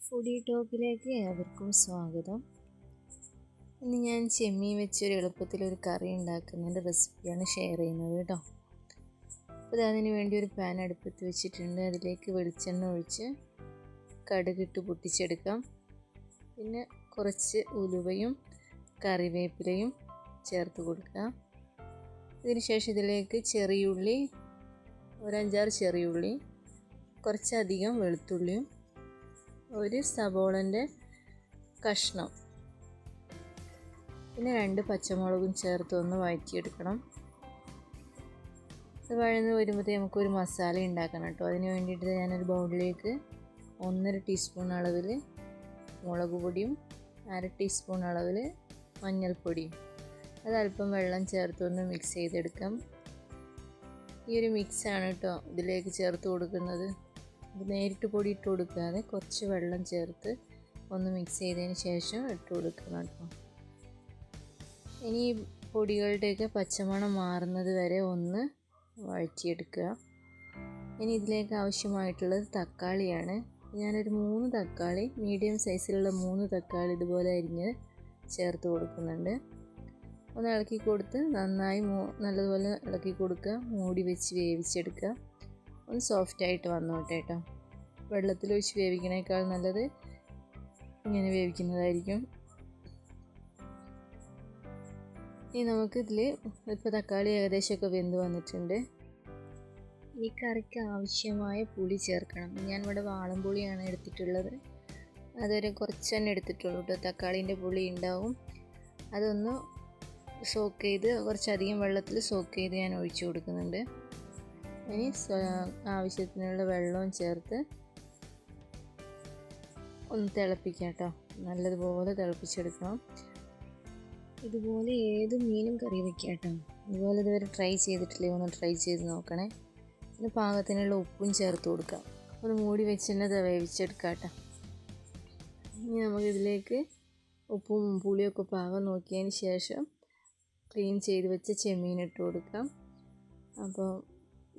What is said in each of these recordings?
Foodie ടോക്കിലേക്ക് ഏവർക്കും സ്വാഗതം. ഇന്ന് ഞാൻ ചെമ്മീൻ വെച്ചൊരു എളുപ്പത്തിലൊരു കറി ഉണ്ടാക്കുന്നതിൻ്റെ റെസിപ്പിയാണ് ഷെയർ ചെയ്യുന്നത് കേട്ടോ. അപ്പോൾ അതിന് വേണ്ടി ഒരു പാൻ അടുപ്പത്ത് വെച്ചിട്ടുണ്ട്. അതിലേക്ക് വെളിച്ചെണ്ണ ഒഴിച്ച് കടുകിട്ട് പൊട്ടിച്ചെടുക്കാം. പിന്നെ കുറച്ച് ഉലുവയും കറിവേപ്പിലയും ചേർത്ത് കൊടുക്കാം. ഇതിന് ശേഷം ഇതിലേക്ക് ചെറിയുള്ളി, ഒരു 5-6 ചെറിയുള്ളി, കുറച്ചധികം വെളുത്തുള്ളിയും, ഒരു സവോളൻ്റെ കഷ്ണം, പിന്നെ 2 പച്ചമുളകും ചേർത്ത് ഒന്ന് വഴറ്റിയെടുക്കണം. ഇത് വഴന്ന് വരുമ്പോഴത്തേ നമുക്കൊരു മസാല ഉണ്ടാക്കണം കേട്ടോ. അതിന് വേണ്ടിയിട്ട് ഞാനൊരു ബൗളിലേക്ക് 1.5 ടീസ്പൂൺ അളവിൽ മുളക് പൊടിയും 1/2 ടീസ്പൂൺ അളവിൽ മഞ്ഞൾപ്പൊടിയും, അതല്പം വെള്ളം ചേർത്തൊന്ന് മിക്സ് ചെയ്തെടുക്കാം. ഈ ഒരു മിക്സാണ് കേട്ടോ ഇതിലേക്ക് ചേർത്ത് കൊടുക്കുന്നത്. ഇത് നേരിട്ട് പൊടി ഇട്ട് കൊടുക്കാതെ കുറച്ച് വെള്ളം ചേർത്ത് ഒന്ന് മിക്സ് ചെയ്തതിന് ശേഷം ഇട്ട് കൊടുക്കണം കേട്ടോ. ഇനി ഈ പൊടികളുടെയൊക്കെ പച്ചമണം മാറുന്നത് വരെ ഒന്ന് വഴറ്റിയെടുക്കുക. ഇനി ഇതിലേക്ക് ആവശ്യമായിട്ടുള്ളത് തക്കാളിയാണ്. ഞാനൊരു 3 തക്കാളി, മീഡിയം സൈസിലുള്ള 3 തക്കാളി ഇതുപോലെ അരിഞ്ഞ് ചേർത്ത് കൊടുക്കുന്നുണ്ട്. ഒന്ന് ഇളക്കി കൊടുത്ത് നന്നായി നല്ലതുപോലെ ഇളക്കി കൊടുക്കുക. മൂടി വെച്ച് വേവിച്ചെടുക്കുക. ഒന്ന് സോഫ്റ്റായിട്ട് വന്നോട്ടെ കേട്ടോ. വെള്ളത്തിലൊഴിച്ച് വേവിക്കണേക്കാൾ നല്ലത് ഇങ്ങനെ വേവിക്കുന്നതായിരിക്കും. ഇനി നമുക്കിതിൽ ഇപ്പോൾ തക്കാളി ഏകദേശമൊക്കെ വെന്ത് വന്നിട്ടുണ്ട്. ഈ കറിക്ക് ആവശ്യമായ പുളി ചേർക്കണം. ഞാനിവിടെ വാളൻപുളിയാണ് എടുത്തിട്ടുള്ളത്. അതൊരു കുറച്ച് തന്നെ എടുത്തിട്ടുള്ളൂ കേട്ടോ. തക്കാളീൻ്റെ പുളി ഉണ്ടാവും. അതൊന്ന് സോക്ക് ചെയ്ത് കുറച്ചധികം വെള്ളത്തിൽ സോക്ക് ചെയ്ത് ഞാൻ ഒഴിച്ചു കൊടുക്കുന്നുണ്ട്. ഇനി ആവശ്യത്തിനുള്ള വെള്ളവും ചേർത്ത് ഒന്ന് തിളപ്പിക്കാം കേട്ടോ. നല്ലതുപോലെ തിളപ്പിച്ചെടുക്കണം. ഇതുപോലെ ഏത് മീനും കറി വയ്ക്കാം കേട്ടോ. ഇതുപോലെ ഇതുവരെ ട്രൈ ചെയ്തിട്ടില്ലേ, ഒന്ന് ട്രൈ ചെയ്ത് നോക്കണേ. പിന്നെ പാകത്തിനുള്ള ഉപ്പും ചേർത്ത് കൊടുക്കാം. ഒന്ന് മൂടി വെച്ച് തന്നെ വേവിച്ചെടുക്കാം കേട്ടോ. ഇനി നമുക്കിതിലേക്ക് ഉപ്പും പുളിയൊക്കെ പാകം നോക്കിയതിന് ശേഷം ക്ലീൻ ചെയ്ത് വെച്ച ചെമ്മീൻ ഇട്ട് കൊടുക്കാം. അപ്പോൾ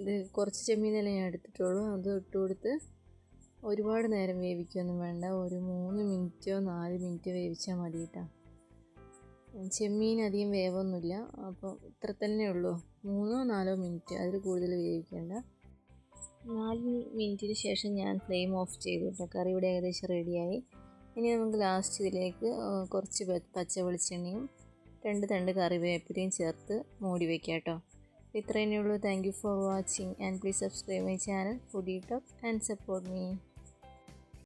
ഇത് കുറച്ച് ചെമ്മീനല്ലേ ഞാൻ എടുത്തിട്ടുള്ളൂ. അത് ഇട്ട് കൊടുത്ത് ഒരുപാട് നേരം വേവിക്കൊന്നും വേണ്ട. ഒരു 3 മിനിറ്റോ 4 മിനിറ്റോ വേവിച്ചാൽ മതി കേട്ടോ. ചെമ്മീൻ അധികം വേവൊന്നുമില്ല. അപ്പോൾ ഇത്ര തന്നെ ഉള്ളൂ, 3-4 മിനിറ്റ്, അതിൽ കൂടുതൽ വേവിക്കേണ്ട. 4 മിനിറ്റിന് ശേഷം ഞാൻ ഫ്ലെയിം ഓഫ് ചെയ്തു കേട്ടോ. കറി ഇവിടെ ഏകദേശം റെഡിയായി. ഇനി നമുക്ക് ലാസ്റ്റ് ഇതിലേക്ക് കുറച്ച് പച്ച വെളിച്ചെണ്ണയും 2 തണ്ട് കറിവേപ്പിലയും ചേർത്ത് മൂടി വയ്ക്കാം കേട്ടോ. ഇത്രയേ ഉള്ളൂ. Thank you for watching and please subscribe my channel foodie talk and support me.